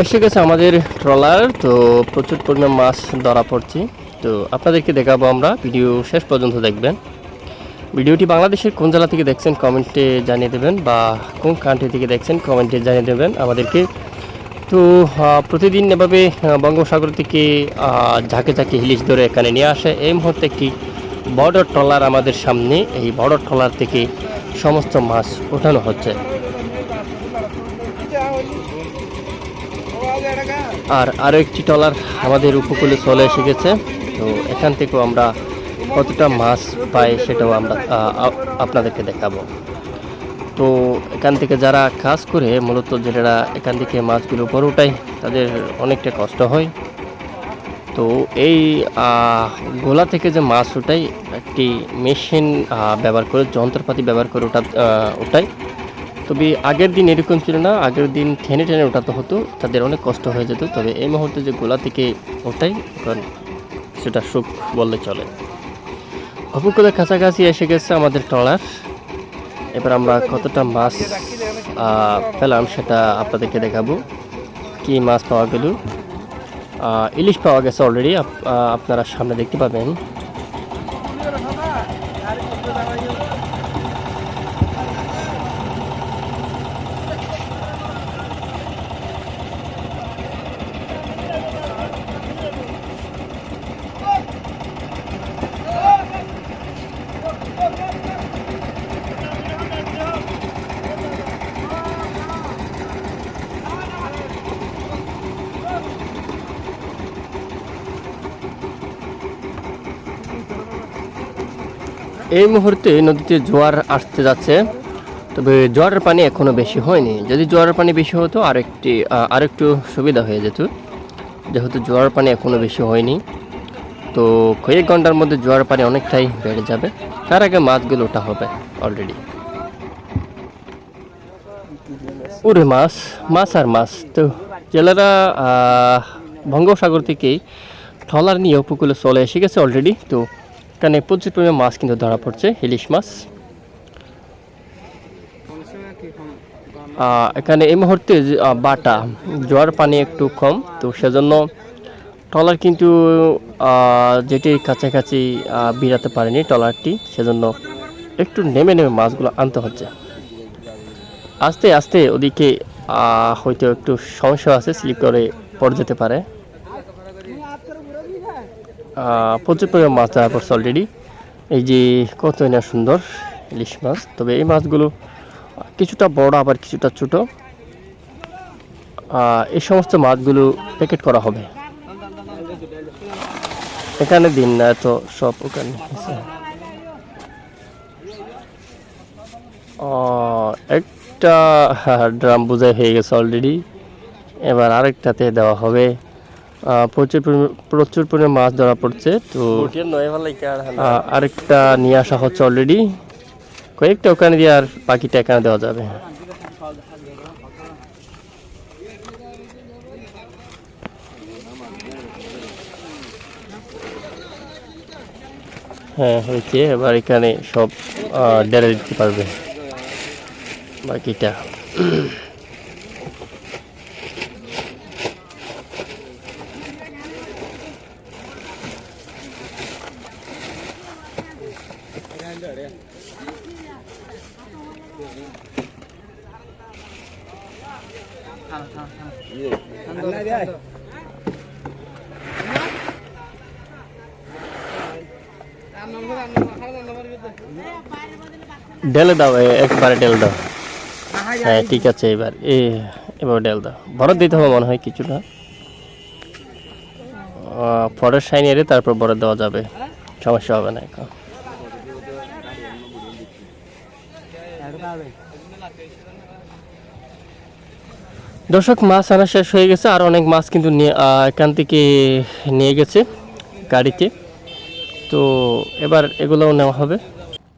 এসে গেছে আমাদের ট্রলার। তো প্রচুর পরিমাণ মাছ ধরা পড়ছে। তো আপনাদেরকে দেখাবো, আমরা ভিডিও শেষ পর্যন্ত দেখবেন। ভিডিওটি বাংলাদেশের কোন জেলা থেকে দেখছেন কমেন্টে জানিয়ে দেবেন, বা কোন কান্ট্রি থেকে দেখছেন কমেন্টে জানিয়ে দেবেন আমাদেরকে। তো প্রতিদিন এভাবে বঙ্গোপসাগর থেকে ঝাঁকে ঝাঁকে ইলিশ ধরে এখানে নিয়ে আসে। এই মুহূর্তে একটি বড় ট্রলার আমাদের সামনে, এই বড় ট্রলার থেকে সমস্ত মাছ ওঠানো হচ্ছে। আর আরও একটি ট্রলার আমাদের উপকূলে চলে এসে গেছে। তো এখান থেকেও আমরা কতটা মাছ পাই সেটাও আমরা আপনাদেরকে দেখাবো। তো এখান থেকে যারা কাজ করে, মূলত যারা এখান থেকে মাছগুলো উপরে ওঠায়, তাদের অনেকটা কষ্ট হয়। তো এই গোলা থেকে যে মাছ ওঠায়, একটি মেশিন ব্যবহার করে, যন্ত্রপাতি ব্যবহার করে ওঠায়। তবে আগের দিন এরকম ছিল না, আগের দিন টেনে টেনে ওঠাতে হতো, তাদের অনেক কষ্ট হয়ে যেত। তবে এই মুহূর্তে যে গোলা থেকে ওঠাই, এখন সেটা সুখ বললে চলে। উপকূলের কাছাকাছি এসে গেছে আমাদের ট্রলার। এবার আমরা কতটা মাছ পেলাম সেটা আপনাদেরকে দেখাবো। কি মাছ পাওয়া গেল, ইলিশ পাওয়া গেছে অলরেডি, আপনারা সামনে দেখতে পাবেন। এই মুহূর্তে নদীতে জোয়ার আসতে যাচ্ছে, তবে জোয়ারের পানি এখনও বেশি হয়নি। যদি জোয়ারের পানি বেশি হতো আরেকটু সুবিধা হয়ে যেত, যেহেতু জোয়ারের পানি এখনও বেশি হয়নি। তো কয়েক ঘন্টার মধ্যে জোয়ারের পানি অনেকটাই বেড়ে যাবে, তার আগে মাছগুলো ওঠা হবে অলরেডি। ওরে মাছ, মাছ আর মাছ। তো জেলেরা বঙ্গোপসাগর থেকেই ট্রলার নিয়ে উপকূলে চলে এসে গেছে অলরেডি। তো এখানে প্রচুর পরিমাণে মাছ কিন্তু ধরা পড়ছে, ইলিশ মাছ। এখানে এই মুহূর্তে বাটা, জোয়ার পানি একটু কম, তো সেজন্য ট্রলার কিন্তু যেটির কাছাকাছি বিরাতে পারেনি ট্রলারটি, সেজন্য একটু নেমে নেমে মাছগুলো আনতে হচ্ছে। আস্তে আস্তে ওদিকে হয়তো একটু সমস্যা আছে, স্লিপ করে পড়ে যেতে পারে। প্রচুর পরিমাণ মাছ ধরা পড়ছে অলরেডি। এই যে কত না সুন্দর ইলিশ মাছ। তবে এই মাছগুলো কিছুটা বড়, আবার কিছুটা ছোট। এই সমস্ত মাছগুলো প্যাকেট করা হবে। এখানে দিন না, তো সব ওখানে একটা ড্রাম বোঝাই হয়ে গেছে অলরেডি, এবার আরেকটাতে দেওয়া হবে। প্রচুর পরিমাণে মাছ ধরা পড়ছে। তো আরেকটা নিয়ে আসা হচ্ছে অলরেডি, কয়েকটা ওখানে দিয়ে আর বাকিটা এখানে দেওয়া যাবে। হ্যাঁ হয়েছে, এবার এখানে সব ডেরে দিতে পারবে বাকিটা। ঢেলে দাও, একবারে ঢেলে দাও। হ্যাঁ ঠিক আছে, এবার ঢেলে দাও। বরফ দিতে হবে মনে হয় কিছুটা, ফরের সাইন এরে তারপর বরফ দেওয়া যাবে, সমস্যা হবে না এখন। দর্শক, মাছ আনা শেষ হয়ে গেছে, আর অনেক মাছ কিন্তু এখান থেকে নিয়ে গেছে গাড়িতে। তো এবার এগুলোও নেওয়া হবে।